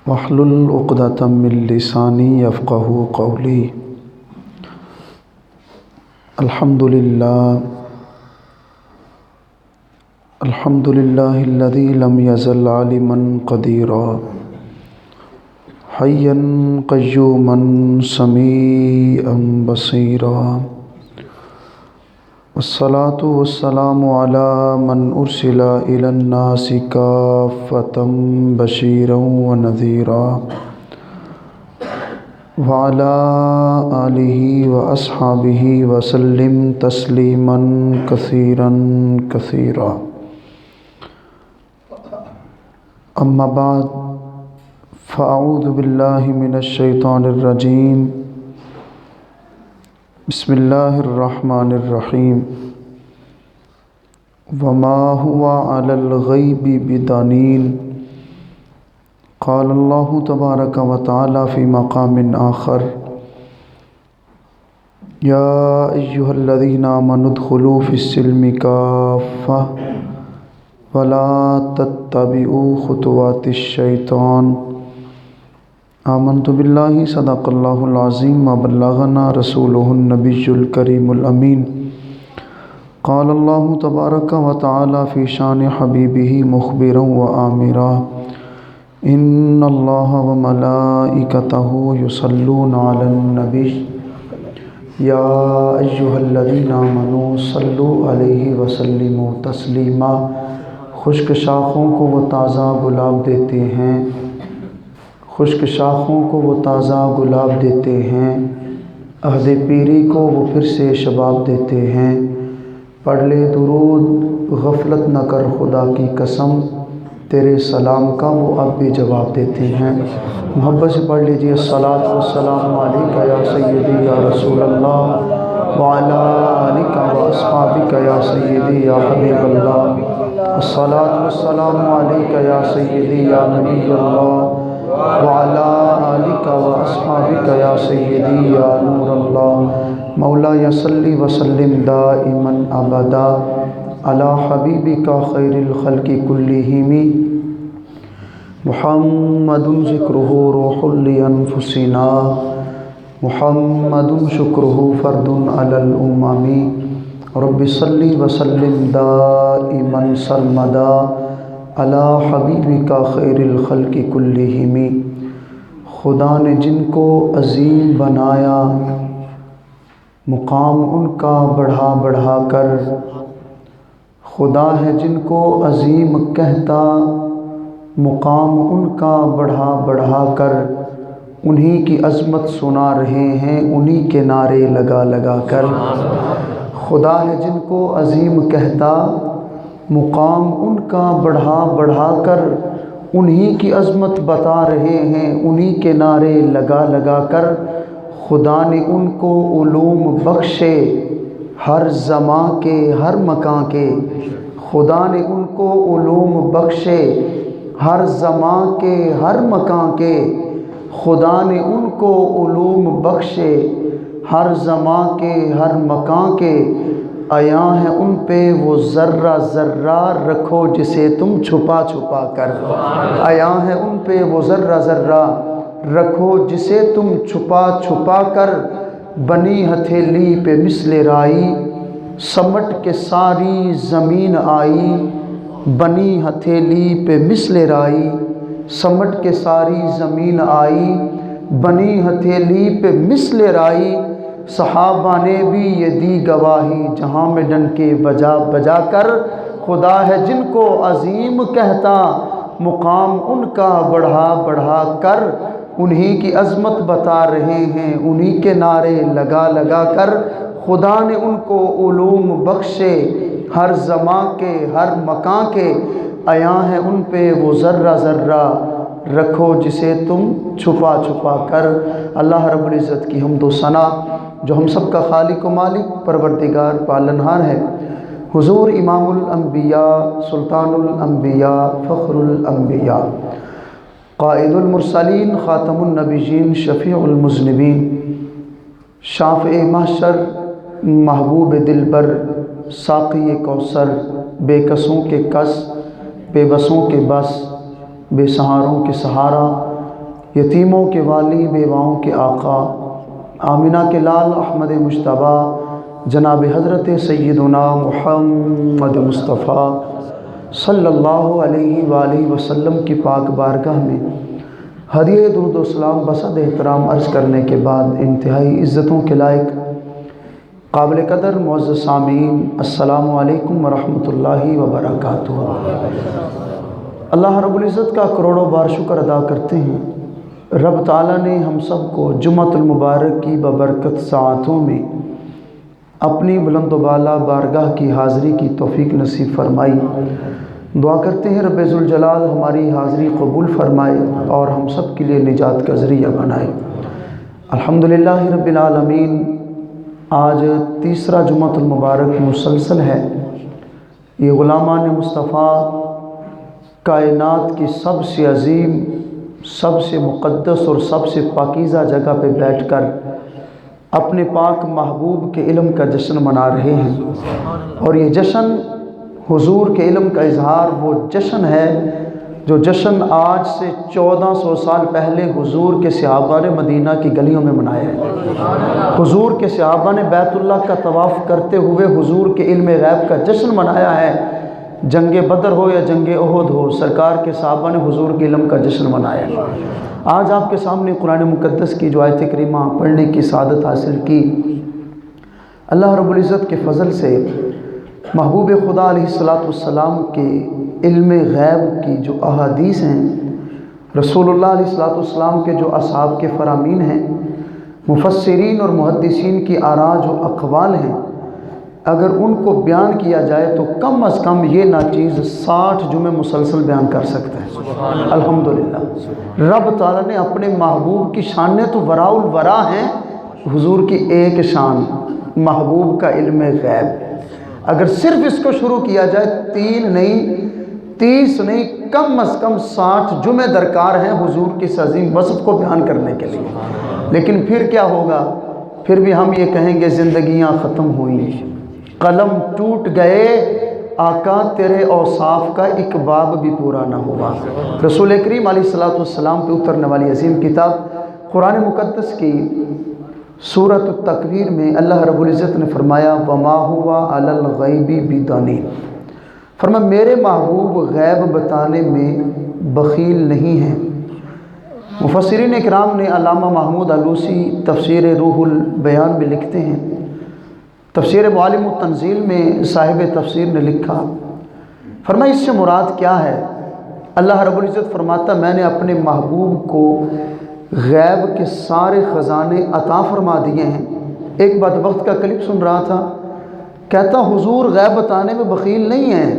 واحلل عقدۃ من لسانی یفقہوا قولی۔ الحمد للہ الذی لم یزل عالما قدیرا حیا قیوما سمیعا بصیرا، والصلاة والسلام علی من ارسل الی الناس کافۃ بشیرا ونذیرا، وعلی آلہ واصحابہ وسلم تسلیما کثیرا کثیرا۔ اما بعد فاعوذ باللہ من الشیطان الرجیم، بسم اللہ الرحمن الرحیم۔ وما هو علی الغیب بضنین، قال اللہ تبارک و تعالی فی مقام آخر، یا ایہا الذین آمنوا ادخلوا فی السلم کافۃ ولا تتبعوا خطوات الشیطان۔ آمنت باللہ صدق اللہ العظیم وبلغنا رسولہ النبی الکریم الامین۔ قال اللہ تبارک و تعالی فی شان حبیبہ مخبرا وآمرا، ان اللہ وملائکتہ یصلون علی النبی یا ایہا الذین آمنوا صلوا علیہ وسلموا تسلیما۔ خشک شاخوں کو وہ تازہ گلاب دیتے ہیں، خشک شاخوں کو وہ تازہ گلاب دیتے ہیں، عہد پیری کو وہ پھر سے شباب دیتے ہیں۔ پڑھ لے درود غفلت نہ کر خدا کی قسم، تیرے سلام کا وہ اب بھی جواب دیتے ہیں۔ محبت سے پڑھ لیجیے، الصلاۃ والسلام علیکہ یا سیدی یا رسول اللہ، وعلی آلک واصحابک یا سیدی یا حبیب اللہ، الصلاۃ والسلام علیکہ یا سیدی یا نبی اللہ، وعلی آلک واصحابک یا سیدی یا نور اللہ۔ مولا صلی وسلم دائما ابدا علی حبیبک خیر الخلق کلہم، محمد ذکرہ روح لانفسنا، محمد شکرہ فرد علی الامم، رب صلی وسلم دائما سرمدا علی حبیبک خیر الخلق کلہم۔ خدا نے جن کو عظیم بنایا، مقام ان کا بڑھا بڑھا کر، خدا ہے جن کو عظیم کہتا، مقام ان کا بڑھا بڑھا کر، انہی کی عظمت سنا رہے ہیں انہی کے نعرے لگا لگا کر۔ خدا ہے جن کو عظیم کہتا، مقام ان کا بڑھا بڑھا کر، انہی کی عظمت بتا رہے ہیں انہی کے نعرے لگا لگا کر۔ خدا نے ان کو علوم بخشے ہر زمان کے ہر مکان کے، خدا نے ان کو علوم بخشے ہر زمان کے ہر مکان کے، خدا نے ان کو علوم بخشے ہر زمان کے ہر مکان کے۔ عیاں ہے ان پہ وہ ذرہ ذرہ، رکھو جسے تم چھپا چھپا کر۔ عیاں ہے ان پہ وہ ذرہ ذرہ، رکھو جسے تم چھپا چھپا کر۔ بنی ہتھیلی پہ مثل رائی، سمٹ کے ساری زمین آئی، بنی ہتھیلی پہ مثل رائی، سمٹ کے ساری زمین آئی، بنی ہتھیلی پہ مثل رائی۔ صحابہ نے بھی یہ دی گواہی جہاں میں ڈنکے بجا بجا کر۔ خدا ہے جن کو عظیم کہتا، مقام ان کا بڑھا بڑھا کر، انہی کی عظمت بتا رہے ہیں انہی کے نعرے لگا لگا کر۔ خدا نے ان کو علوم بخشے ہر زمان کے ہر مکان کے، عیاں ہے ان پہ وہ ذرہ ذرہ، رکھو جسے تم چھپا چھپا کر۔ اللہ رب العزت کی حمد و ثنا، جو ہم سب کا خالق و مالک پروردگار پالنہار ہے۔ حضور امام الانبیاء، سلطان الانبیاء، فخر الانبیاء، قائد المرسلین، خاتم النبیین، شفیع المذنبین، شافع محشر، محبوب دلبر، ساقی کوثر، بے کسوں کے کس، بے بسوں کے بس، بے سہاروں کے سہارا، یتیموں کے والی، بیواؤں کے آقا، آمنہ کے لال احمد مجتبیٰ جناب حضرت سیدنا محمد مصطفیٰ صلی اللہ علیہ وآلہ وسلم کی پاک بارگاہ میں ہدیہ درود و سلام بصد احترام عرض کرنے کے بعد انتہائی عزتوں کے لائق قابل قدر معزز سامعین، السلام علیکم ورحمۃ اللہ وبرکاتہ۔ اللہ رب العزت کا کروڑوں بار شکر ادا کرتے ہیں، رب تعالیٰ نے ہم سب کو جمعۃ المبارک کی ببرکت ساعتوں میں اپنی بلند و بالا بارگاہ کی حاضری کی توفیق نصیب فرمائی۔ دعا کرتے ہیں رب ذوالجلال ہماری حاضری قبول فرمائے اور ہم سب کے لیے نجات کا ذریعہ بنائے۔ الحمدللہ رب العالمین، آج تیسرا جمعۃ المبارک مسلسل ہے۔ یہ غلامان مصطفیٰ کائنات کی سب سے عظیم، سب سے مقدس اور سب سے پاکیزہ جگہ پہ بیٹھ کر اپنے پاک محبوب کے علم کا جشن منا رہے ہیں، اور یہ جشن حضور کے علم کا اظہار وہ جشن ہے جو جشن آج سے 1400 سال پہلے حضور کے صحابہ نے مدینہ کی گلیوں میں منایا ہے۔ حضور کے صحابہ نے بیت اللہ کا طواف کرتے ہوئے حضور کے علم غیب کا جشن منایا ہے۔ جنگ بدر ہو یا جنگ احد ہو، سرکار کے صحابہ نے حضور کے علم کا جشن منایا ہے۔ آج آپ کے سامنے قرآن مقدس کی جو آیت کریمہ پڑھنے کی سعادت حاصل کی، اللہ رب العزت کے فضل سے محبوب خدا علیہ السلام کے علم غیب کی جو احادیث ہیں، رسول اللہ علیہ السلام کے جو اصحاب کے فرامین ہیں، مفسرین اور محدثین کی آراء جو اقوال ہیں، اگر ان کو بیان کیا جائے تو کم از کم یہ ناچیز 60 جمعے مسلسل بیان کر سکتا ہے۔ الحمدللہ رب تعالیٰ نے اپنے محبوب کی شانیں تو وراء الورا ہیں، حضور کی ایک شان محبوب کا علم غیب، اگر صرف اس کو شروع کیا جائے 3 نہیں 30 نہیں، کم از کم 60 جمعے درکار ہیں حضور کی اس عظیم وصف کو بیان کرنے کے لیے۔ لیکن پھر کیا ہوگا؟ پھر بھی ہم یہ کہیں گے زندگیاں ختم ہوئیں، قلم ٹوٹ گئے، آقا تیرے اوصاف کا ایک باب بھی پورا نہ ہوا۔ رسول کریم علیہ السلام پہ اترنے والی عظیم کتاب قرآن مقدس کی سورۃ التکویر میں اللہ رب العزت نے فرمایا وَمَا هُوَ عَلَى الْغَيْبِ بِضَنِينٍ، فرمایا میرے محبوب غیب بتانے میں بخیل نہیں ہیں۔ مفسرین اکرام نے علامہ محمود علوسی تفسیر روح البیان میں لکھتے ہیں، تفسیر معالم التنزیل میں صاحب تفسیر نے لکھا، فرمایا اس سے مراد کیا ہے؟ اللہ رب العزت فرماتا میں نے اپنے محبوب کو غیب کے سارے خزانے عطا فرما دیے ہیں۔ ایک بدبخت کا کلپ سن رہا تھا، کہتا حضور غیب بتانے میں بخیل نہیں ہیں،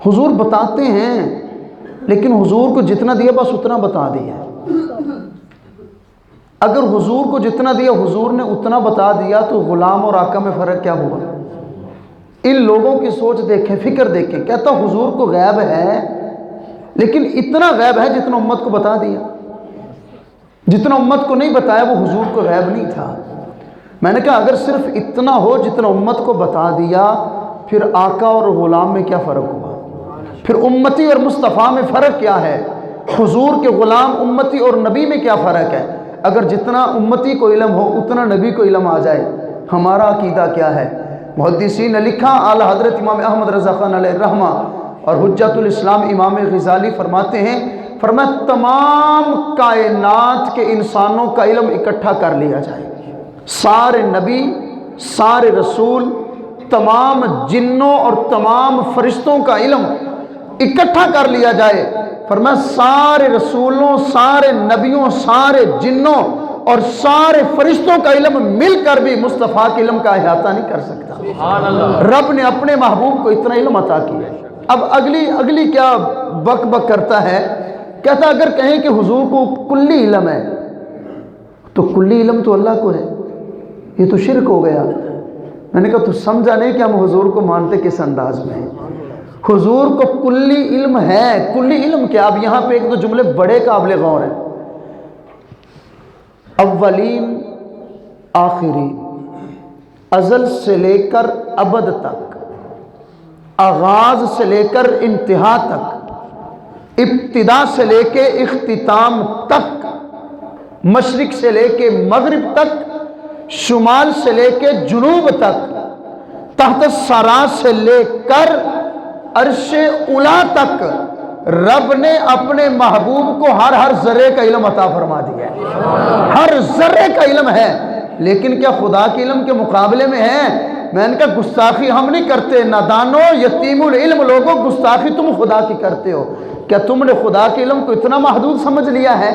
حضور بتاتے ہیں لیکن حضور کو جتنا دیا بس اتنا بتا دیا۔ اگر حضور کو جتنا دیا حضور نے اتنا بتا دیا تو غلام اور آقا میں فرق کیا ہوا؟ ان لوگوں کی سوچ دیکھیں، فکر دیکھیں، کہتا حضور کو غیب ہے لیکن اتنا غیب ہے جتنا امت کو بتا دیا، جتنا امت کو نہیں بتایا وہ حضور کو غیب نہیں تھا۔ میں نے کہا اگر صرف اتنا ہو جتنا امت کو بتا دیا، پھر آقا اور غلام میں کیا فرق ہوا؟ پھر امتی اور مصطفیٰ میں فرق کیا ہے؟ حضور کے غلام امتی اور نبی میں کیا فرق ہے؟ اگر جتنا امتی کو علم ہو اتنا نبی کو علم آ جائے، ہمارا عقیدہ کیا ہے؟ محدثین نے لکھا، اعلیٰ حضرت امام احمد رضا خان علیہ الرحمہ اور حجت الاسلام امام غزالی فرماتے ہیں، فرمایا تمام کائنات کے انسانوں کا علم اکٹھا کر لیا جائے، سارے نبی، سارے رسول، تمام جنوں اور تمام فرشتوں کا علم اکٹھا کر لیا جائے، فرمایا سارے رسولوں، سارے نبیوں، سارے جنوں اور سارے فرشتوں کا علم مل کر بھی مصطفیٰ کے علم کا احاطہ نہیں کر سکتا۔ رب نے اپنے محبوب کو اتنا علم عطا کیا۔ اب اگلی کیا بک بک کرتا ہے، کہتا اگر کہیں کہ حضور کو کلی علم ہے تو کلی علم تو اللہ کو ہے، یہ تو شرک ہو گیا۔ میں نے کہا تو سمجھا نہیں کہ ہم حضور کو مانتے کس انداز میں ہیں۔ حضور کو کلی علم ہے، کلی علم کیا؟ اب یہاں پہ ایک دو جملے بڑے قابل غور ہیں، اولین آخرین، ازل سے لے کر ابد تک، آغاز سے لے کر انتہا تک، ابتدا سے لے کے اختتام تک، مشرق سے لے کے مغرب تک، شمال سے لے کے جنوب تک، تحت الثری سے لے کر عرش اولی تک رب نے اپنے محبوب کو ہر ذرے کا علم عطا فرما دیا ہے، ہر ذرے کا علم ہے۔ لیکن کیا خدا کے علم کے مقابلے میں ہے؟ میں نے کہا گستاخی ہم نہیں کرتے، نادانو یتیم العلم لوگوں، گستاخی تم خدا کی کرتے ہو۔ کیا تم نے خدا کے علم کو اتنا محدود سمجھ لیا ہے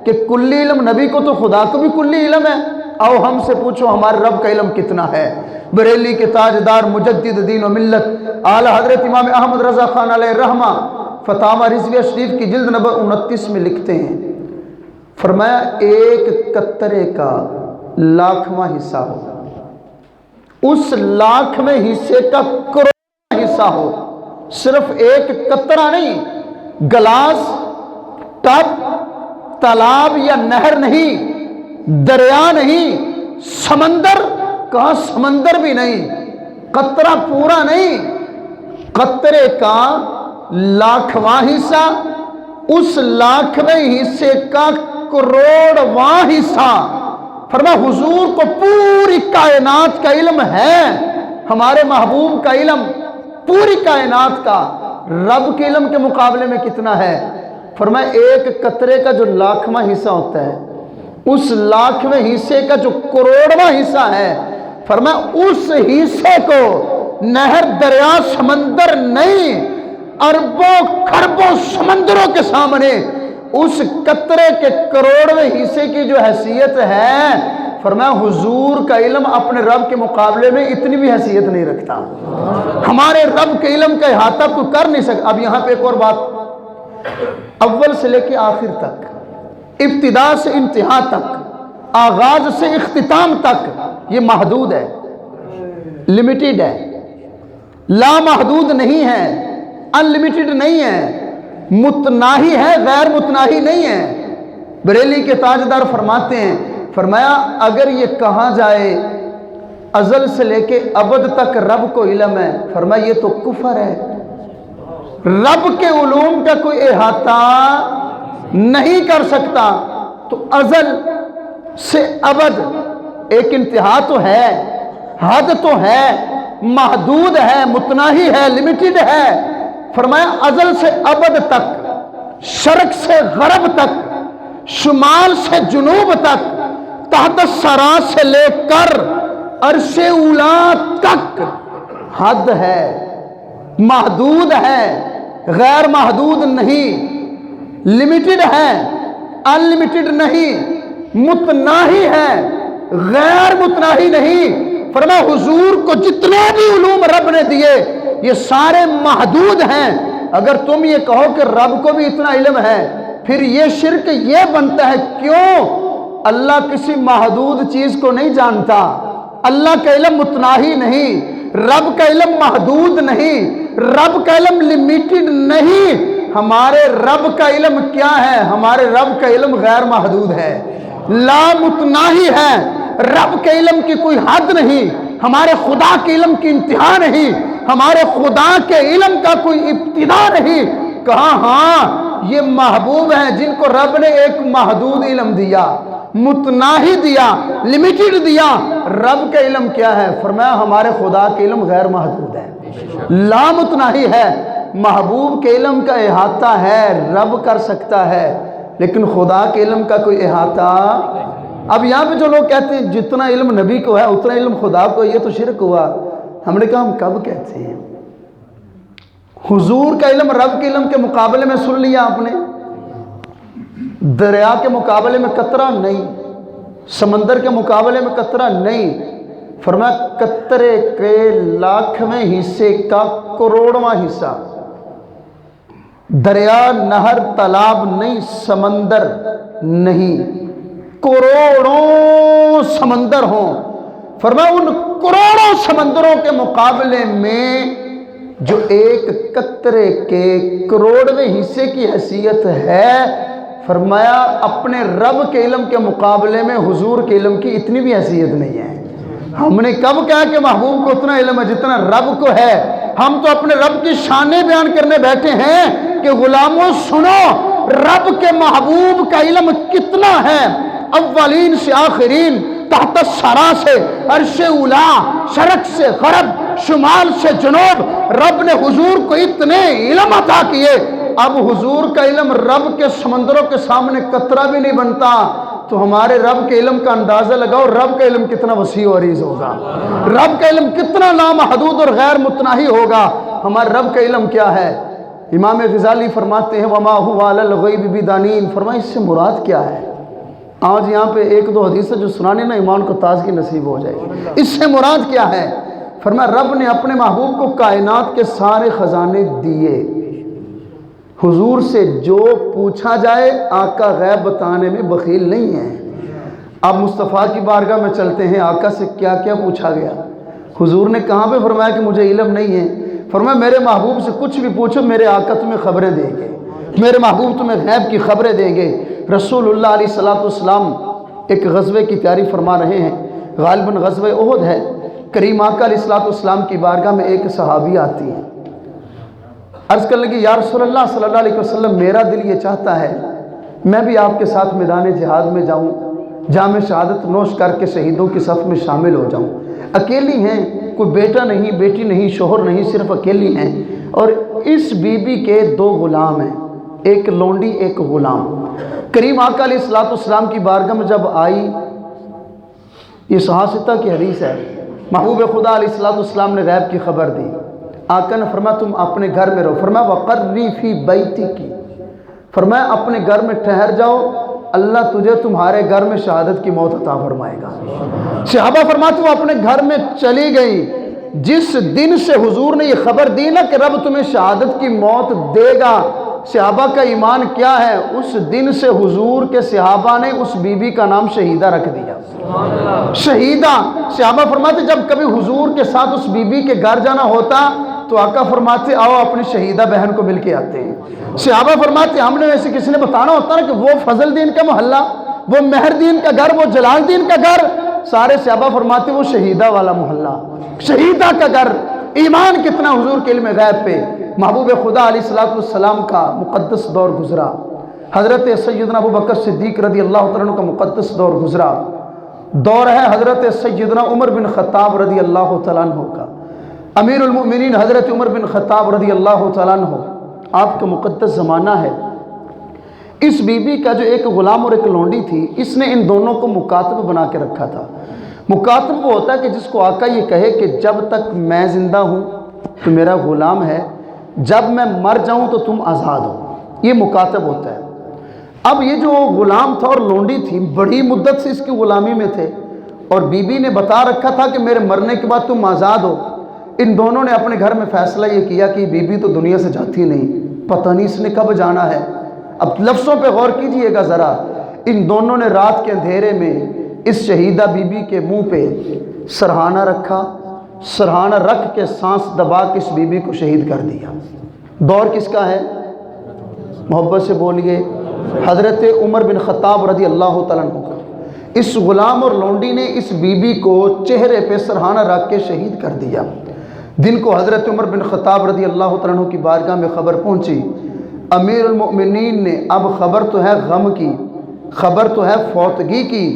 کہ کلی علم نبی کو تو خدا کو بھی کلی علم ہے؟ آؤ ہم سے پوچھو ہمارے رب کا علم کتنا ہے۔ بریلی کے تاجدار مجدد دین و ملت اعلی حضرت امام احمد رضا خان علیہ الرحمہ فتاوی رضویہ شریف کی جلد نمبر 29 میں لکھتے ہیں، فرمایا ایک قطرے کا لاکھواں حصہ ہو، اس لاکھویں حصے کا کروڑواں حصہ ہو، صرف ایک قطرہ نہیں، گلاس، ٹب، تالاب یا نہر نہیں، دریا نہیں، سمندر، کہاں سمندر بھی نہیں، قطرہ پورا نہیں، قطرے کا لاکھواں حصہ، اس لاکھویں حصے کا کروڑواں حصہ۔ فرمایا حضور کو پوری کائنات کا علم ہے، ہمارے محبوب کا علم پوری کائنات کا، رب کے علم کے مقابلے میں کتنا ہے؟ فرمایا ایک قطرے کا جو لاکھواں حصہ ہوتا ہے، اس لاکھویں حصے کا جو کروڑواں حصہ ہے، فرمایا اس حصے کو نہر، دریا، سمندر نہیں، اربوں کھربوں سمندروں کے سامنے اس قطرے کے کروڑویں حصے کی جو حیثیت ہے، فرمایا حضور کا علم اپنے رب کے مقابلے میں اتنی بھی حیثیت نہیں رکھتا۔ ہمارے رب کے علم کا احاطہ کوئی کر نہیں سکتا۔ اب یہاں پہ ایک اور بات، اول سے لے کے آخر تک، ابتدا سے انتہا تک، آغاز سے اختتام تک یہ محدود ہے، لمیٹڈ ہے، لامحدود نہیں ہے، انلمیٹڈ نہیں ہے، متناہی ہے، غیر متناہی نہیں ہے۔ بریلی کے تاجدار فرماتے ہیں، فرمایا اگر یہ کہا جائے ازل سے لے کے ابد تک رب کو علم ہے، فرمایا یہ تو کفر ہے، رب کے علوم کا کوئی احاطہ نہیں کر سکتا۔ تو ازل سے ابد ایک انتہا تو ہے، حد تو ہے، محدود ہے، متناہی ہے، لمیٹڈ ہے۔ فرمایا ازل سے ابد تک، شرق سے غرب تک، شمال سے جنوب تک، تحت الثری سے لے کر عرش اولی تک حد ہے، محدود ہے، غیر محدود نہیں، لمیٹڈ ہے، انلمیٹڈ نہیں، متناہی ہے، غیر متناہی نہیں۔ فرمایا حضور کو جتنے بھی علوم رب نے دیے یہ سارے محدود ہیں۔ اگر تم یہ کہو کہ رب کو بھی اتنا علم ہے، پھر یہ شرک یہ بنتا ہے، کیوں؟ اللہ کسی محدود چیز کو نہیں جانتا، اللہ کا علم متناہی نہیں، رب کا علم محدود نہیں، رب کا علم لمیٹڈ نہیں۔ ہمارے رب کا علم کیا ہے؟ ہمارے رب کا علم غیر محدود ہے، لا متناہی ہے، رب کے علم کی کوئی حد نہیں، ہمارے خدا کے علم کی انتہا نہیں، ہمارے خدا کے علم کا کوئی ابتدا نہیں۔ کہا ہاں یہ محبوب ہیں جن کو رب نے ایک محدود علم دیا، متناہی دیا، لمیٹڈ دیا۔ رب کا علم کیا ہے؟ فرمایا ہمارے خدا کے علم غیر محدود ہے، لا متناہی ہے۔ محبوب کے علم کا احاطہ ہے، رب کر سکتا ہے، لیکن خدا کے علم کا کوئی احاطہ۔ اب یہاں پہ جو لوگ کہتے ہیں جتنا علم نبی کو ہے اتنا علم خدا کو، یہ تو شرک ہوا۔ ہم نے کہا ہم کب کہتے ہیں؟ حضور کا علم رب کے علم کے مقابلے میں سن لیا آپ نے، دریا کے مقابلے میں قطرہ نہیں، سمندر کے مقابلے میں قطرہ نہیں۔ فرمایا قطرے کے لاکھویں حصے کا کروڑواں حصہ، دریا، نہر، تالاب نہیں، سمندر نہیں، کروڑوں سمندر ہوں۔ فرمایا ان کروڑوں سمندروں کے مقابلے میں جو ایک قطرے کے کروڑویں حصے کی حیثیت ہے، فرمایا اپنے رب کے علم کے مقابلے میں حضور کے علم کی اتنی بھی حیثیت نہیں ہے۔ ہم نے کب کہا کہ محبوب کو اتنا علم ہے جتنا رب کو ہے؟ ہم تو اپنے رب کی شانیں بیان کرنے بیٹھے ہیں کہ غلاموں سنو، رب کے محبوب کا علم کتنا ہے، اولین سے آخرین، تحت الثری سے عرش اولا، شرق سے غرب، شمال سے جنوب، رب نے حضور کو اتنے علم عطا کیے۔ اب حضور کا علم رب کے سمندروں کے سامنے قطرہ بھی نہیں بنتا، تو ہمارے رب کے علم کا اندازہ لگاؤ، رب کا علم کتنا وسیع و عریض ہوگا، رب کا علم کتنا لامحدود اور غیر متناہی ہوگا۔ ہمارے رب کا علم کیا ہے؟ امام غزالی فرماتے ہیں وما هو علی الغیب بدانین، فرمائے اس سے مراد کیا ہے؟ آج یہاں پہ ایک دو حدیثیں جو سنانے نا ایمان کو تازگی نصیب ہو جائے گی۔ اس سے مراد کیا ہے؟ فرمایا رب نے اپنے محبوب کو کائنات کے سارے خزانے دیے، حضور سے جو پوچھا جائے، آقا غیب بتانے میں بخیل نہیں ہے۔ اب مصطفیٰ کی بارگاہ میں چلتے ہیں، آقا سے کیا کیا پوچھا گیا؟ حضور نے کہاں پہ فرمایا کہ مجھے علم نہیں ہے؟ فرمایا میرے محبوب سے کچھ بھی پوچھو، میرے آقا تمہیں خبریں دیں گے، میرے محبوب تمہیں غیب کی خبریں دیں گے۔ رسول اللہ علیہ السلام ایک غزوے کی تیاری فرما رہے ہیں، غالباً غزوہ احد ہے۔ کریم آقا علیہ السلام کی بارگاہ میں ایک صحابی آتی ہے، عرض کرنے لگی یا رسول اللہ صلی اللہ علیہ وسلم، میرا دل یہ چاہتا ہے میں بھی آپ کے ساتھ میدان جہاد میں جاؤں، جام شہادت نوش کر کے شہیدوں کی صف میں شامل ہو جاؤں۔ اکیلی ہیں، کوئی بیٹا نہیں، بیٹی نہیں، شوہر نہیں، صرف اکیلی ہیں، اور اس بی بی کے دو غلام ہیں، ایک لونڈی ایک غلام۔ کریم آقا علیہ السلام کی بارگاہ میں جب آئی، یہ صحافتہ کی حدیث ہے، محبوب خدا علیہ السلام نے غیب کی خبر دی۔ آقا نے فرمایا تم اپنے گھر میں رہو، فرمایا وقرری فی بیتی کی، فرمایا اپنے گھر میں ٹھہر جاؤ، اللہ تجھے تمہارے گھر میں شہادت کی موت عطا فرمائے گا۔ صحابہ فرماتے وہ اپنے گھر میں چلی گئی۔ جس دن سے حضور نے یہ خبر دی نا کہ رب تمہیں شہادت کی موت دے گا، صحابہ کا ایمان کیا ہے، اس دن سے حضور کے صحابہ نے اس بی بی کا نام شہیدہ رکھ دیا۔ شہیدہ، صحابہ فرماتے جب کبھی حضور کے ساتھ اس بی بی کے گھر جانا ہوتا تو آقا فرماتے آؤ اپنی شہیدہ بہن کو مل کے آتے ہیں۔ صحابہ فرماتے ہم نے ویسے کسی نے بتانا ہوتا نا کہ وہ فضل دین کا محلہ، وہ مہر دین کا گھر، وہ جلال دین کا گھر، سارے صحابہ فرماتے وہ شہیدہ والا محلہ، شہیدہ کا گھر۔ ایمان کتنا حضور کے علم غیب پہ۔ محبوب خدا علیہ السلام کا مقدس دور گزرا، حضرت سیدنا ابوبکر صدیق رضی اللہ تعالیٰ عنہ کا مقدس دور گزرا، دور ہے حضرت سیدنا عمر بن خطاب رضی اللہ تعالیٰ عنہ کا، امیر المؤمنین حضرت عمر بن خطاب رضی اللہ تعالیٰ عنہ، آپ کا مقدس زمانہ ہے۔ اس بی بی کا جو ایک غلام اور ایک لونڈی تھی، اس نے ان دونوں کو مکاتب بنا کے رکھا تھا۔ مکاتب وہ ہوتا ہے کہ جس کو آقا یہ کہے کہ جب تک میں زندہ ہوں تو میرا غلام ہے، جب میں مر جاؤں تو تم آزاد ہو، یہ مکاتب ہوتا ہے۔ اب یہ جو غلام تھا اور لونڈی تھی بڑی مدت سے اس کی غلامی میں تھے، اور بی بی نے بتا رکھا تھا کہ میرے مرنے کے بعد تم آزاد ہو۔ ان دونوں نے اپنے گھر میں فیصلہ یہ کیا کہ بی بی تو دنیا سے جاتی نہیں، پتہ نہیں اس نے کب جانا ہے۔ اب لفظوں پہ غور کیجئے گا ذرا، ان دونوں نے رات کے اندھیرے میں اس شہیدہ بی بی کے منہ پہ سرہانہ رکھا، سرہانہ رکھ کے سانس دبا کے اس بی بی کو شہید کر دیا۔ دور کس کا ہے؟ محبت سے بولیے، حضرت عمر بن خطاب رضی اللہ تعالیٰ عنہ کا۔ اس غلام اور لونڈی نے اس بی بی کو چہرے پہ سرہانہ رکھ کے شہید کر دیا۔ دن کو حضرت عمر بن خطاب رضی اللہ تعالیٰ عنہ کی بارگاہ میں خبر پہنچی۔ امیر المؤمنین نے، اب خبر تو ہے غم کی، خبر تو ہے فوتگی کی،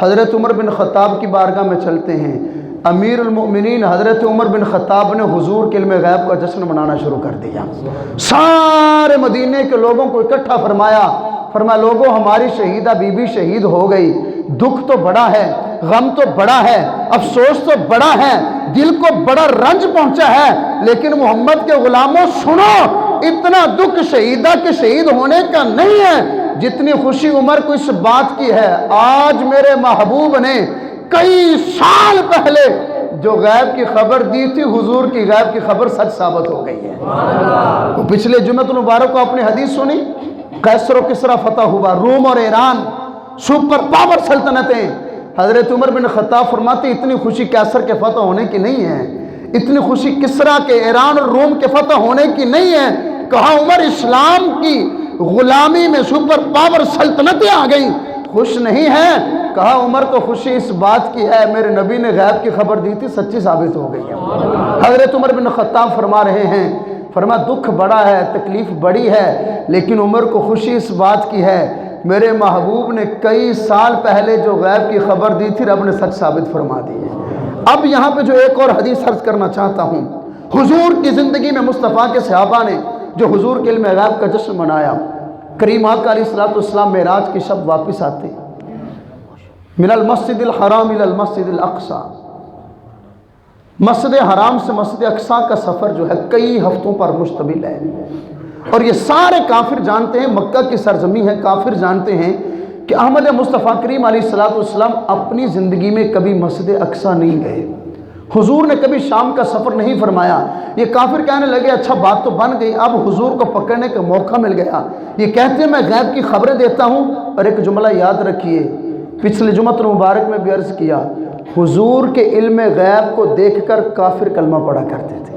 حضرت عمر بن خطاب کی بارگاہ میں چلتے ہیں۔ امیر المؤمنین حضرت عمر بن خطاب نے حضور کے علم غیب کا جشن منانا شروع کر دیا۔ سارے مدینے کے لوگوں کو اکٹھا فرمایا، فرمایا لوگوں ہماری شہیدہ بی بی شہید ہو گئی، دکھ تو بڑا ہے، غم تو بڑا ہے، افسوس تو بڑا ہے، دل کو بڑا رنج پہنچا ہے، لیکن محمد کے غلاموں سنو، اتنا دکھ شہیدہ کے شہید ہونے کا نہیں ہے جتنی خوشی عمر کو اس بات کی ہے، آج میرے محبوب نے کئی سال پہلے جو غیب کی خبر دی تھی، حضور کی غیب کی خبر سچ ثابت ہو گئی ہے۔ وہ پچھلے جمعۃ المبارک کو اپنی حدیث سنی، قیصر و کسریٰ فتح ہوا، روم اور ایران سپر پاور سلطنتیں۔ حضرت عمر بن خطاب فرماتے اتنی خوشی قیصر کے فتح ہونے کی نہیں ہے، اتنی خوشی کسریٰ کے، ایران اور روم کے فتح ہونے کی نہیں ہے۔ کہا عمر اسلام کی غلامی میں سپر پاور سلطنتیں آ گئیں، خوش نہیں ہے؟ کہا عمر کو خوشی اس بات کی ہے میرے نبی نے غیب کی خبر دی تھی سچی ثابت ہو گئی ہے۔ حضرت عمر بن خطاب فرما رہے ہیں، فرما دکھ بڑا ہے، تکلیف بڑی ہے، لیکن عمر کو خوشی اس بات کی ہے میرے محبوب نے کئی سال پہلے جو غیب کی خبر دی تھی رب نے سچ ثابت فرما دی ہے۔ اب یہاں پہ جو ایک اور حدیث عرض کرنا چاہتا ہوں، حضور کی زندگی میں مصطفیٰ کے صحابہ نے جو حضور کے علم غیب کا جشن منایا، کریم آقا علیہ السلام معراج کی شب واپس آتے، من المسجد الحرام الى المسجد الاقصی، مسجد حرام سے مسجد اقصی کا سفر جو ہے کئی ہفتوں پر مشتمل ہے، اور یہ سارے کافر جانتے ہیں، مکہ کی سرزمین ہے، کافر جانتے ہیں کہ احمد مصطفیٰ کریم علیہ السلام اپنی زندگی میں کبھی مسجد اقصی نہیں گئے، حضور نے کبھی شام کا سفر نہیں فرمایا۔ یہ کافر کہنے لگے اچھا بات تو بن گئی، اب حضور کو پکڑنے کا موقع مل گیا۔ یہ کہتے ہیں میں غیب کی خبریں دیتا ہوں، اور ایک جملہ یاد رکھیے، پچھلے جمعۃ المبارک میں بھی عرض کیا، حضور کے علم غیب کو دیکھ کر کافر کلمہ پڑھا کرتے تھے،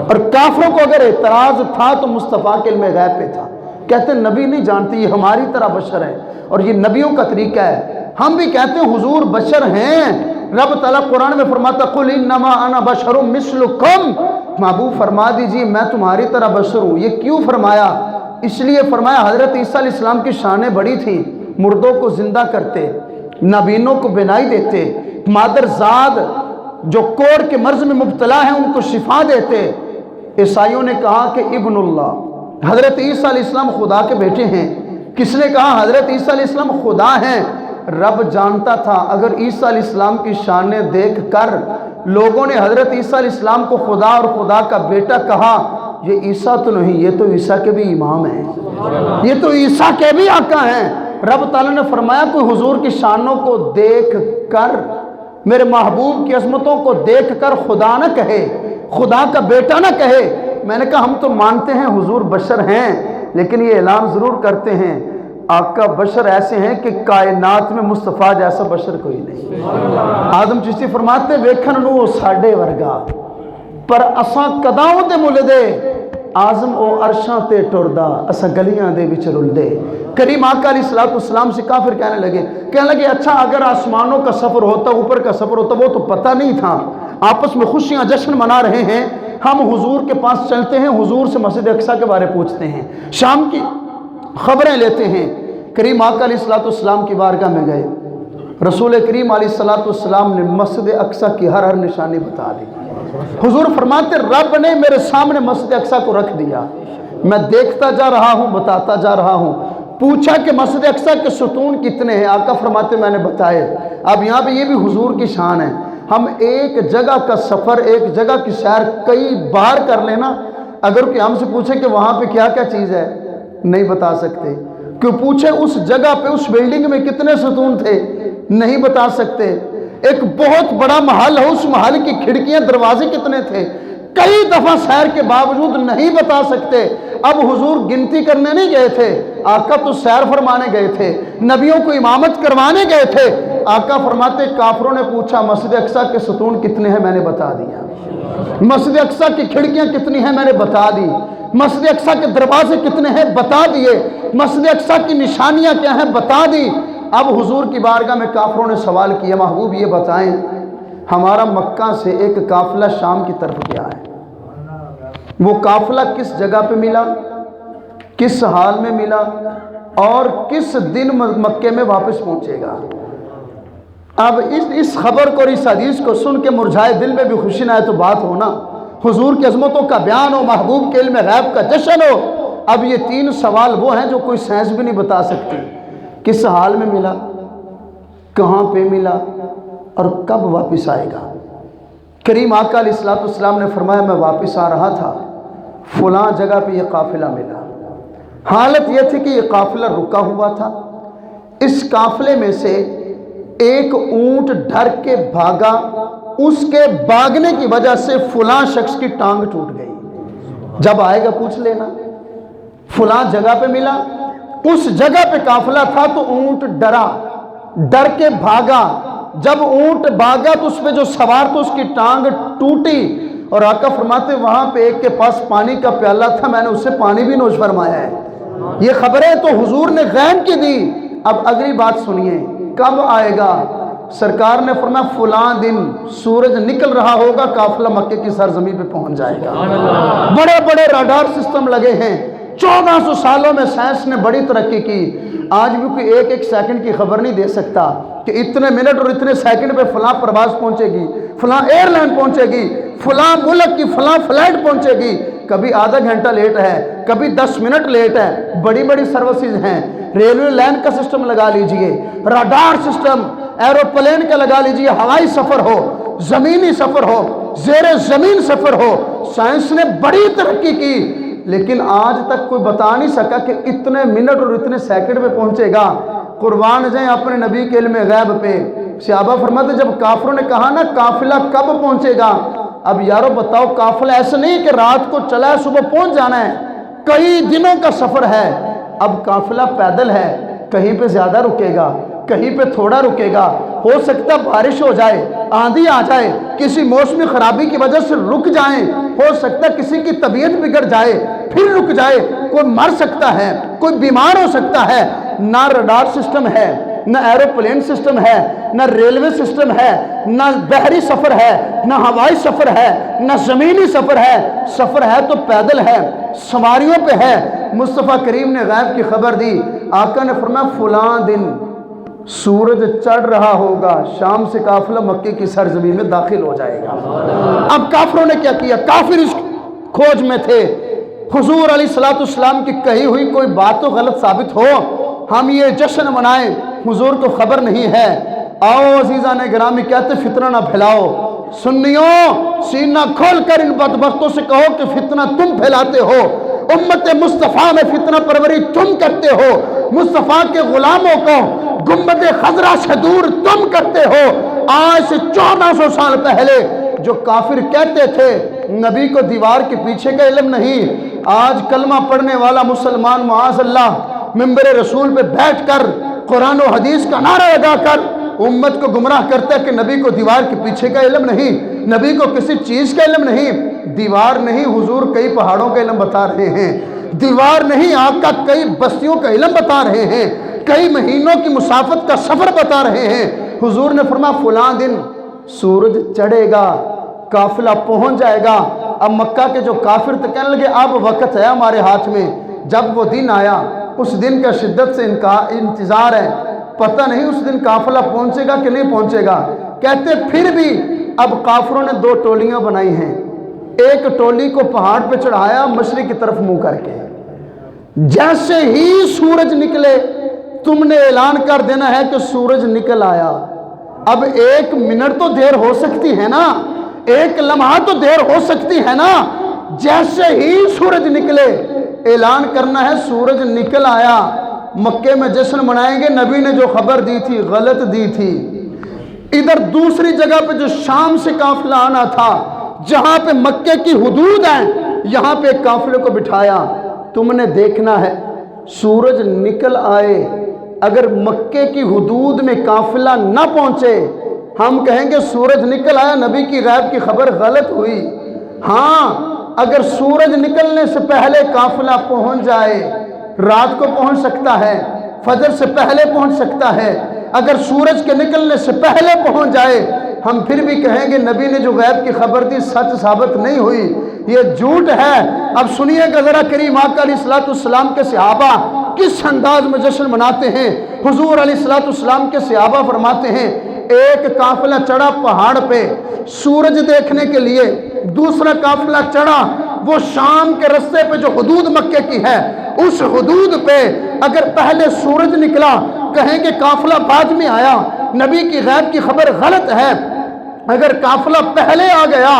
اور کافروں کو اگر اعتراض تھا تو مصطفیٰ کے علم غیب پہ تھا۔ کہتے ہیں نبی نہیں جانتے، یہ ہماری طرح بشر ہے، اور یہ نبیوں کا طریقہ ہے۔ ہم بھی کہتے ہیں حضور بشر ہیں، رب تعالیٰ قرآن میں فرماتا قل انما انا بشر مثلکم، محبوب فرما دیجیے میں تمہاری طرح بشر ہوں۔ یہ کیوں فرمایا؟ اس لیے فرمایا حضرت عیسیٰ علیہ السلام کی شانیں بڑی تھیں، مردوں کو زندہ کرتے، نابینوں کو بینائی دیتے، مادرزاد جو کوڑ کے مرض میں مبتلا ہیں ان کو شفا دیتے۔ عیسائیوں نے کہا کہ ابن اللہ، حضرت عیسیٰ علیہ السلام خدا کے بیٹے ہیں۔ کس نے کہا؟ حضرت عیسیٰ علیہ السلام خدا ہیں۔ رب جانتا تھا اگر عیسیٰ علیہ السلام کی شانیں دیکھ کر لوگوں نے حضرت عیسیٰ علیہ السلام کو خدا اور خدا کا بیٹا کہا، یہ عیسیٰ تو نہیں، یہ تو عیسیٰ کے بھی امام ہیں، یہ تو عیسیٰ کے بھی آقا ہیں۔ رب تعالیٰ نے فرمایا کوئی حضور کی شانوں کو دیکھ کر، میرے محبوب کی عظمتوں کو دیکھ کر خدا نہ کہے، خدا کا بیٹا نہ کہے۔ میں نے کہا ہم تو مانتے ہیں حضور بشر ہیں، لیکن یہ اعلان ضرور کرتے ہیں آقا بشر ایسے ہیں کہ کائنات میں مصطفیٰ جیسا بشر کوئی نہیں۔ آدم چشتی فرماتے ویکھن نو ساڈے ورگا، پر اساں کداؤں دے ملدے، آزم او عرشاں تے ٹردا، اساں گلیاں دے وچ رلدے۔ کریم آقا علیہ السلام سے کافر کہنے لگے اچھا اگر آسمانوں کا سفر ہوتا، اوپر کا سفر ہوتا، وہ تو پتہ نہیں تھا، آپس میں خوشیاں جشن منا رہے ہیں، ہم حضور کے پاس چلتے ہیں، حضور سے مسجد اقصی کے بارے پوچھتے ہیں، شام کی خبریں لیتے ہیں۔ کریم آقا علیہ السلام کی بارگاہ میں گئے، رسول کریم علیہ السلام نے مسجد اقصی کی ہر نشانی بتا دی۔ حضور فرماتے رب نے میرے سامنے مسجد اقصی کو رکھ دیا، میں دیکھتا جا رہا ہوں، بتاتا جا رہا ہوں۔ پوچھا کہ مسجد اقصی کے ستون کتنے ہیں؟ آقا فرماتے میں نے بتائے۔ اب یہاں پہ یہ بھی حضور کی شان ہے، ہم ایک جگہ کا سفر، ایک جگہ کی سیر کئی بار کر لینا، اگر کوئی ہم سے پوچھے کہ وہاں پہ کیا کیا چیز ہے، نہیں بتا سکتے۔ کیوں پوچھے اس جگہ پہ اس بلڈنگ میں کتنے ستون تھے، نہیں بتا سکتے۔ ایک بہت بڑا محل ہے، اس محل کی کھڑکیاں دروازے کتنے تھے، کئی دفعہ سیر کے باوجود نہیں بتا سکتے۔ اب حضور گنتی کرنے نہیں گئے تھے، آقا تو سیر فرمانے گئے تھے، نبیوں کو امامت کروانے گئے تھے۔ آقا فرماتے کافروں نے پوچھا مسجد اقصی کے ستون کتنے ہیں، میں نے بتا دیا۔ مسجد اقصی کی کھڑکیاں کتنی ہیں، میں نے بتا دی۔ مسجد اقصی کے دروازے کتنے ہیں، بتا دیے۔ مسجد اقصی کی نشانیاں کیا ہیں، بتا دی۔ اب حضور کی بارگاہ میں کافروں نے سوال کیا محبوب یہ بتائیں ہمارا مکہ سے ایک قافلہ شام کی طرف گیا ہے، وہ قافلہ کس جگہ پہ ملا، کس حال میں ملا، اور کس دن مکے میں واپس پہنچے گا؟ اب اس خبر کو اور اس حدیث کو سن کے مرجھائے دل میں بھی خوشی نہ آئے تو بات ہونا، حضور کی عظمتوں کا بیان ہو، محبوب کے علم غیب کا جشن ہو۔ اب یہ تین سوال وہ ہیں جو کوئی سائنس بھی نہیں بتا سکتی، کس حال میں ملا، کہاں پہ ملا، اور کب واپس آئے گا۔ کریم آقا علیہ السلام نے فرمایا میں واپس آ رہا تھا، فلاں جگہ پہ یہ قافلہ ملا۔ حالت یہ تھی کہ یہ قافلہ رکا ہوا تھا، اس قافلے میں سے ایک اونٹ ڈر کے بھاگا، اس کے بھاگنے کی وجہ سے فلاں شخص کی ٹانگ ٹوٹ گئی، جب آئے گا پوچھ لینا۔ فلاں جگہ پہ ملا، اس جگہ پہ قافلہ تھا تو اونٹ ڈرا، ڈر کے بھاگا، جب اونٹ بھاگا تو اس پہ جو سوار تو اس کی ٹانگ ٹوٹی، اور آقا فرماتے وہاں پہ ایک کے پاس پانی کا پیالہ تھا، میں نے اس سے پانی بھی نوش فرمایا ہے۔ یہ خبریں تو حضور نے غیب کی دی۔ اب اگلی بات سنیے، کب آئے گا؟ سرکار نے فرمایا فلاں دن سورج نکل رہا ہوگا، قافلہ مکے کی سرزمین پہ پہنچ جائے گا۔ بڑے بڑے راڈار سسٹم لگے ہیں، 1400 سالوں میں سائنس نے بڑی ترقی کی، آج بھی کوئی ایک ایک سیکنڈ کی خبر نہیں دے سکتا کہ اتنے منٹ اور اتنے سیکنڈ پہ فلاں پرواز پہنچے گی، فلاں ایئر لائن پہنچے گی، فلاں ملک کی فلاں فلائٹ پہنچے گی۔ کبھی آدھا گھنٹہ لیٹ ہے، کبھی 10 منٹ لیٹ ہے، بڑی بڑی سروسز ہیں۔ ریلوے لائن کا سسٹم لگا لیجئے، راڈار سسٹم ایروپلین کا لگا لیجئے، ہوائی سفر ہو، زمینی سفر ہو، زیر زمین سفر ہو، سائنس نے بڑی ترقی کی، لیکن آج تک کوئی بتا نہیں سکا کہ اتنے منٹ اور اتنے سیکنڈ پہ پہنچے گا۔ قربان جائیں اپنے نبی کے علم غیب پہ۔ صحابہ فرماتے جب کافروں نے کہا نا قافلہ کب پہنچے گا، اب یارو بتاؤ قافلہ ایسا نہیں کہ رات کو چلا ہے صبح پہنچ جانا ہے، کئی دنوں کا سفر ہے۔ اب قافلہ پیدل ہے، کہیں پہ زیادہ رکے گا، کہیں پہ تھوڑا رکے گا، ہو سکتا بارش ہو جائے، آندھی آ جائے، کسی موسمی خرابی کی وجہ سے رک جائیں، ہو سکتا کسی کی طبیعت بگڑ جائے پھر رک جائے، کوئی مر سکتا ہے، کوئی بیمار ہو سکتا ہے۔ نہ رڈار سسٹم ہے، نہ ایروپلین سسٹم ہے، نہ ریلوے سسٹم ہے، نہ بحری سفر ہے، نہ ہوائی سفر ہے، نہ زمینی سفر ہے، سفر ہے تو پیدل ہے، سواریوں پہ ہے۔ مصطفیٰ کریم نے غیب کی خبر دی، آقا نے فرمایا فلاں دن سورج چڑھ رہا ہوگا، شام سے قافلہ مکے کی سرزمین میں داخل ہو جائے گا۔ اب کافروں نے کیا کیا؟ کافر اس کھوج میں تھے، حضور علیہ السلام کی کہی ہوئی کوئی بات تو غلط ثابت ہو، ہم یہ جشن منائیں، حضور کو خبر نہیں ہے۔ آؤ عزیزان گرامی، کہتے فتنہ نہ پھیلاؤ۔ سنیوں سینہ کھول کر ان بدبختوں سے کہو کہ فتنہ تم پھیلاتے ہو، امت مصطفیٰ میں فتنہ پروری تم کرتے ہو، مصطفیٰ کے غلاموں کو گنبد خضرا سے دور تم کرتے ہو۔ آج سے 1400 سال پہلے جو کافر کہتے تھے نبی کو دیوار کے پیچھے کا علم نہیں، آج کلمہ پڑھنے والا مسلمان معاذ اللہ منبر رسول پہ بیٹھ کر قرآن و حدیث کا نعرہ لگا کر امت کو گمراہ کرتا ہے کہ نبی کو دیوار کے پیچھے کا علم نہیں، نبی کو کسی چیز کا علم نہیں۔ دیوار نہیں، حضور کئی پہاڑوں کا علم بتا رہے ہیں، دیوار نہیں، آقا کئی بستیوں کا علم بتا رہے ہیں، کئی مہینوں کی مسافت کا سفر بتا رہے ہیں۔ حضور نے فرمایا فلاں دن سورج چڑھے گا، قافلہ پہنچ جائے گا۔ اب مکہ کے جو کافر تھے کہنے لگے اب وقت ہے ہمارے ہاتھ میں۔ جب وہ دن آیا، اس دن کا شدت سے انتظار ہے، پتہ نہیں اس دن قافلہ پہنچے گا کہ نہیں پہنچے گا۔ کہتے پھر بھی اب کافروں نے 2 ٹولیاں بنائی ہیں، ایک ٹولی کو پہاڑ پہ چڑھایا مشرق کی طرف منہ کر کے، جیسے ہی سورج نکلے تم نے اعلان کر دینا ہے کہ سورج نکل آیا۔ اب 1 منٹ تو دیر ہو سکتی ہے نا، 1 لمحہ تو دیر ہو سکتی ہے نا، جیسے ہی سورج نکلے اعلان کرنا ہے سورج نکل آیا۔ مکے میں جشن منائیں گے، نبی نے جو خبر دی تھی غلط دی تھی۔ ادھر دوسری جگہ پہ جو شام سے قافلہ آنا تھا، جہاں پہ مکے کی حدود ہیں، یہاں پہ ایک قافلے کو بٹھایا، تم نے دیکھنا ہے سورج نکل آئے، اگر مکے کی حدود میں قافلہ نہ پہنچے ہم کہیں گے سورج نکل آیا، نبی کی غیب کی خبر غلط ہوئی۔ ہاں اگر سورج نکلنے سے پہلے قافلہ پہنچ جائے، رات کو پہنچ سکتا ہے، فجر سے پہلے پہنچ سکتا ہے، اگر سورج کے نکلنے سے پہلے پہنچ جائے ہم پھر بھی کہیں گے نبی نے جو غیب کی خبر دی سچ ثابت نہیں ہوئی، یہ جھوٹ ہے۔ اب سنیے گا ذرا کریم آقا علیہ السلام کے صحابہ کس انداز میں جشن مناتے ہیں۔ حضور علیہ السلام کے صحابہ فرماتے ہیں ایک قافلہ چڑھا پہاڑ پہ سورج دیکھنے کے لیے، دوسرا قافلہ چڑھا وہ شام کے رستے پہ جو حدود مکے کی ہے اس حدود پہ، اگر پہلے سورج نکلا کہیں گے قافلہ بعد میں آیا، نبی کی غیب کی خبر غلط ہے۔ اگر قافلہ پہلے آ گیا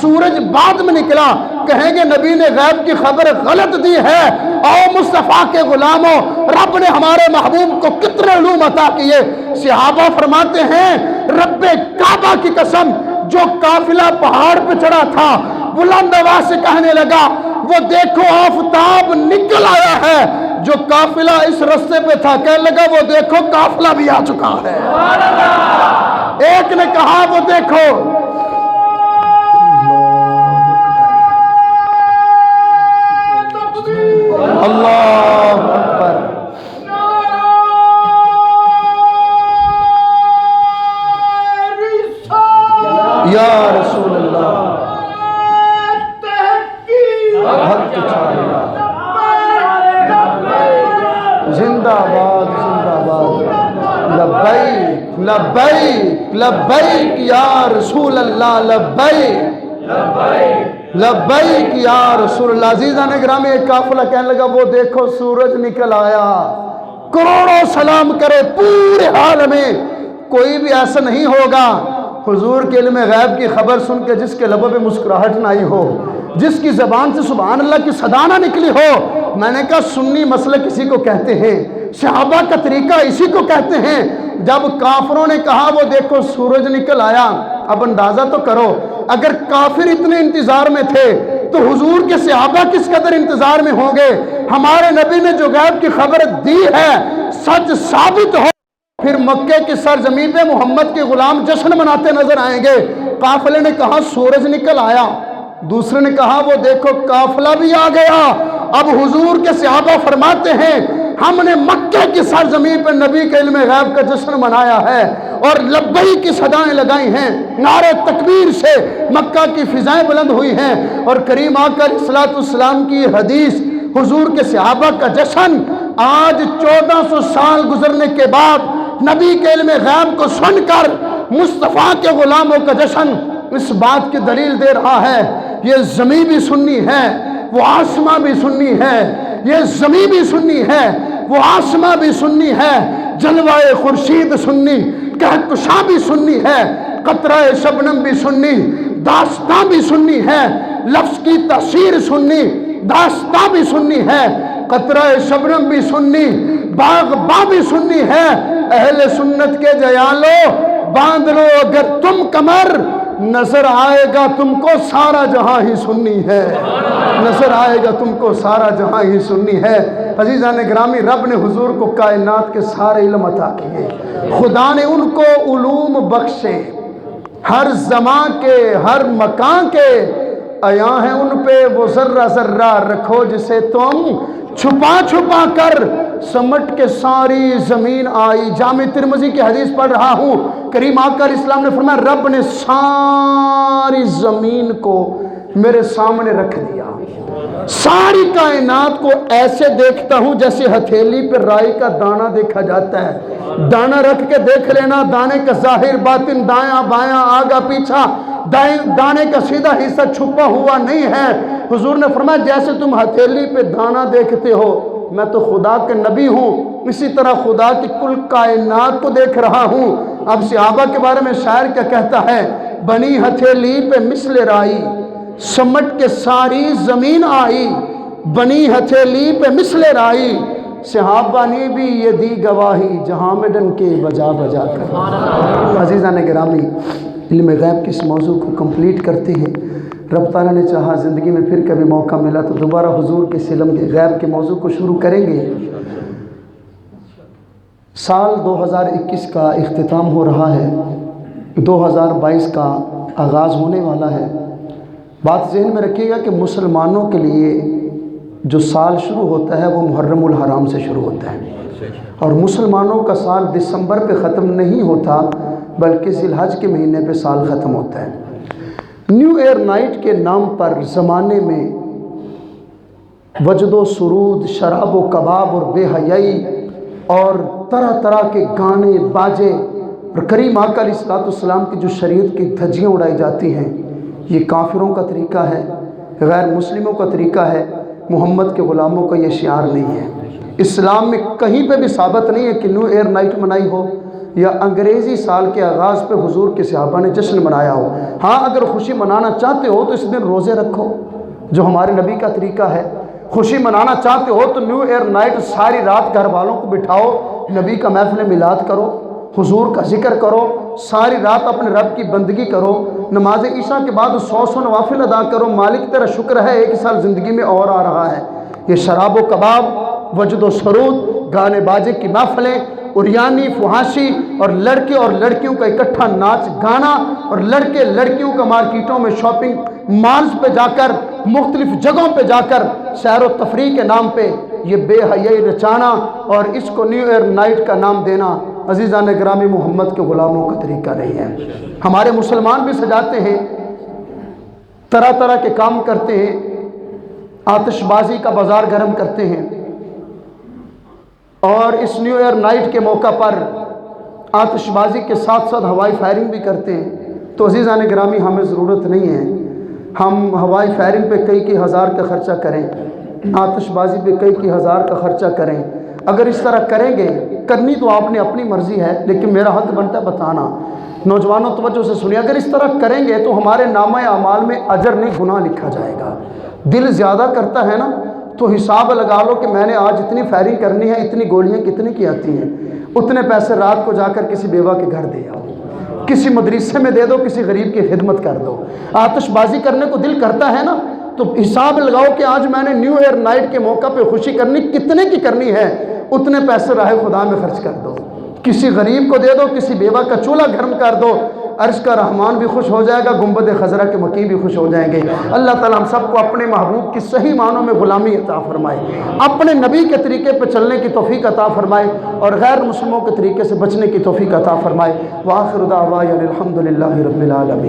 سورج بعد میں نکلا کہیں گے نبی نے غیب کی خبر غلط دی ہے۔ او مصطفیٰ کے غلاموں، رب نے ہمارے محبوب کو کتنے علوم عطا کیے۔ صحابہ فرماتے ہیں رب کعبہ کی قسم، جو قافلہ پہاڑ پہ چڑھا تھا بلند آواز سے کہنے لگا وہ دیکھو آفتاب نکل آیا ہے، جو قافلہ اس رستے پہ تھا کہنے لگا وہ دیکھو قافلہ بھی آ چکا ہے۔ ایک نے کہا وہ دیکھو، اللہ اکبر، زندہ باد زندہ باد، لبیک لبیک لبیک یا رسول اللہ، لبیک لبیک یا رسول اللہ۔ عزیزان گرامی، ایک قافلہ کہنے لگا وہ دیکھو سورج نکل آیا، کروڑوں سلام کرے پورے عالم میں، کوئی بھی ایسا نہیں ہوگا حضور کے علم غیب کی خبر سن کے جس کے لبوں پہ مسکراہٹ نہ آئی ہو، جس کی زبان سے سبحان اللہ کی صدا نہ نکلی ہو۔ میں نے کہا سنی مسلک اسی کو کہتے ہیں، صحابہ کا طریقہ اسی کو کہتے ہیں۔ جب کافروں نے کہا وہ دیکھو سورج نکل آیا، اب اندازہ تو کرو اگر کافر اتنے انتظار میں تھے تو حضور کے صحابہ کس قدر انتظار میں ہوں گے۔ ہمارے نبی نے جو غیب کی خبر دی ہے سچ ثابت ہو، پھر مکے کی سرزمین پہ محمد کے غلام جشن مناتے نظر آئیں گے۔ قافلے نے کہا سورج نکل آیا، دوسرے نے کہا وہ دیکھو قافلہ بھی آ گیا۔ اب حضور کے صحابہ فرماتے ہیں ہم نے مکے کی سرزمین پر نبی کے علم غیب کا جشن منایا ہے اور لبیک کی صدائیں لگائی ہیں، نعرہ تکبیر سے مکہ کی فضائیں بلند ہوئی ہیں، اور کریم آقا علیہ الصلوۃ والسلام کی یہ حدیث حضور کے صحابہ کا جشن آج 1400 سال گزرنے کے بعد نبی کے علم غیب کو سن کر مصطفیٰ کے غلاموں کا جشن اس بات کی دلیل دے رہا ہے یہ زمین بھی سنی ہے، وہ آسمان بھی سنی ہے، یہ زمین بھی سنی ہے، وہ آسمان بھی سنی ہے، جلوہ خورشید سنی، کہکشاں بھی سنی ہے، قطرہ شبنم بھی سنی، داستان بھی سنی ہے، لفظ کی تاثیر سنی، داستان بھی سنی ہے، قطرہ شبنم بھی سنی، باغ بھی سنی ہے۔ اہل سنت کے جیالو باندھ لو اگر تم کمر، نظر آئے گا تم کو سارا جہاں ہی سنی ہے، نظر آئے گا تم کو سارا جہاں ہی سنی ہے۔ عزیزان گرامی، رب نے حضور کو کائنات کے سارے علم عطا کیے، خدا نے ان کو علوم بخشے، ہر زمان کے ہر مکان کے عیاں ہیں ان پہ وہ ذرہ ذرہ رکھو جسے تم چھپا چھپا کر سمٹ کے ساری زمین آئی۔ جامع ترمذی کی حدیث پڑھ رہا ہوں، کریم آقا علیہ السلام نے فرمایا رب نے ساری زمین کو میرے سامنے رکھ دیا، ساری کائنات کو ایسے دیکھتا ہوں جیسے ہتھیلی پہ رائی کا دانہ دیکھا جاتا ہے۔ دانہ رکھ کے دیکھ لینا، دانے کا ظاہر باطن دایاں بایاں آگا پیچھا، دانے کا سیدھا حصہ چھپا ہوا نہیں ہے۔ حضور نے فرمایا جیسے تم ہتھیلی پہ دانہ دیکھتے ہو میں تو خدا کے نبی ہوں، اسی طرح خدا کی کل کائنات کو دیکھ رہا ہوں۔ اب صحابہ کے بارے میں شاعر کیا کہتا ہے، بنی ہتھیلی پہ مثل رائی سمٹ کے ساری زمین آئی، بنی ہتھیلی پہ مثل رائی صحابہ نے بھی یہ دی گواہی جہاں میں ڈن کے بجا بجا کر۔ عزیزان گرامی، علم غیب کے اس موضوع کو کمپلیٹ کرتے ہیں۔ رب تعالیٰ نے چاہا زندگی میں پھر کبھی موقع ملا تو دوبارہ حضور کے علم کے غیب کے موضوع کو شروع کریں گے۔ سال 2021 کا اختتام ہو رہا ہے، 2022 کا آغاز ہونے والا ہے۔ بات ذہن میں رکھیے گا کہ مسلمانوں کے لیے جو سال شروع ہوتا ہے وہ محرم الحرام سے شروع ہوتا ہے، اور مسلمانوں کا سال دسمبر پہ ختم نہیں ہوتا بلکہ ذی الحج کے مہینے پہ سال ختم ہوتا ہے۔ نیو ایئر نائٹ کے نام پر زمانے میں وجد و سرود، شراب و کباب اور بے حیائی اور طرح طرح کے گانے باجے اور کریم آقا علیہ الصلوۃ والسلام کی جو شریعت کی دھجیاں اڑائی جاتی ہیں، یہ کافروں کا طریقہ ہے، غیر مسلموں کا طریقہ ہے، محمد کے غلاموں کا یہ شعار نہیں ہے۔ اسلام میں کہیں پہ بھی ثابت نہیں ہے کہ نیو ایئر نائٹ منائی ہو یا انگریزی سال کے آغاز پہ حضور کے صحابہ نے جشن منایا ہو۔ ہاں اگر خوشی منانا چاہتے ہو تو اس دن روزے رکھو جو ہمارے نبی کا طریقہ ہے۔ خوشی منانا چاہتے ہو تو نیو ایئر نائٹ ساری رات گھر والوں کو بٹھاؤ، نبی کا محفل میلاد کرو، حضور کا ذکر کرو، ساری رات اپنے رب کی بندگی کرو، نماز عشاء کے بعد 100 نوافل ادا کرو، مالک تیرا شکر ہے ایک سال زندگی میں اور آ رہا ہے۔ یہ شراب و کباب، وجد و سرود، گانے باجے کی محفلیں، اریانی فحاشی اور لڑکے اور لڑکیوں کا اکٹھا ناچ گانا، اور لڑکے لڑکیوں کا مارکیٹوں میں شاپنگ مالز پہ جا کر، مختلف جگہوں پہ جا کر سیر و تفریح کے نام پہ یہ بے حیائی رچانا اور اس کو نیو ایئر نائٹ کا نام دینا عزیزان گرامی محمد کے غلاموں کا طریقہ نہیں ہے۔ ہمارے مسلمان بھی سجاتے ہیں، طرح طرح کے کام کرتے ہیں، آتش بازی کا بازار گرم کرتے ہیں، اور اس نیو ایئر نائٹ کے موقع پر آتش بازی کے ساتھ ساتھ ہوائی فائرنگ بھی کرتے ہیں، تو عزیزان گرامی ہمیں ضرورت نہیں ہے ہم ہوائی فائرنگ پہ کئی ہزار کا خرچہ کریں، آتش بازی پہ کئی ہزار کا خرچہ کریں۔ اگر اس طرح کریں گے، کرنی تو آپ نے اپنی مرضی ہے، لیکن میرا حق بنتا ہے بتانا۔ نوجوانوں توجہ سے سنیے، اگر اس طرح کریں گے تو ہمارے نامہ اعمال میں اجر نہیں گناہ لکھا جائے گا۔ دل زیادہ کرتا ہے نا تو حساب لگا لو کہ میں نے آج اتنی فائرنگ کرنی ہے، اتنی گولیاں کتنے کی آتی ہیں، اتنے پیسے رات کو جا کر کسی بیوہ کے گھر دے آؤ، کسی مدرسے میں دے دو، کسی غریب کی خدمت کر دو۔ آتش بازی کرنے کو دل کرتا ہے نا تو حساب لگاؤ کہ آج میں نے نیو ایئر نائٹ کے موقع پہ خوشی کرنی، کتنے کی کرنی ہے، اتنے پیسے راہ خدا میں خرچ کر دو، کسی غریب کو دے دو، کسی بیوہ کا چولہا گرم کر دو، عرش کا رحمان بھی خوش ہو جائے گا، گنبد خضرا کے مقیم بھی خوش ہو جائیں گے۔ اللہ تعالیٰ ہم سب کو اپنے محبوب کی صحیح معنوں میں غلامی عطا فرمائے، اپنے نبی کے طریقے پہ چلنے کی توفیق عطا فرمائے، اور غیر مسلموں کے طریقے سے بچنے کی توفیق عطا فرمائے۔ وآخر دعوانا الحمدللہ رب العالمین۔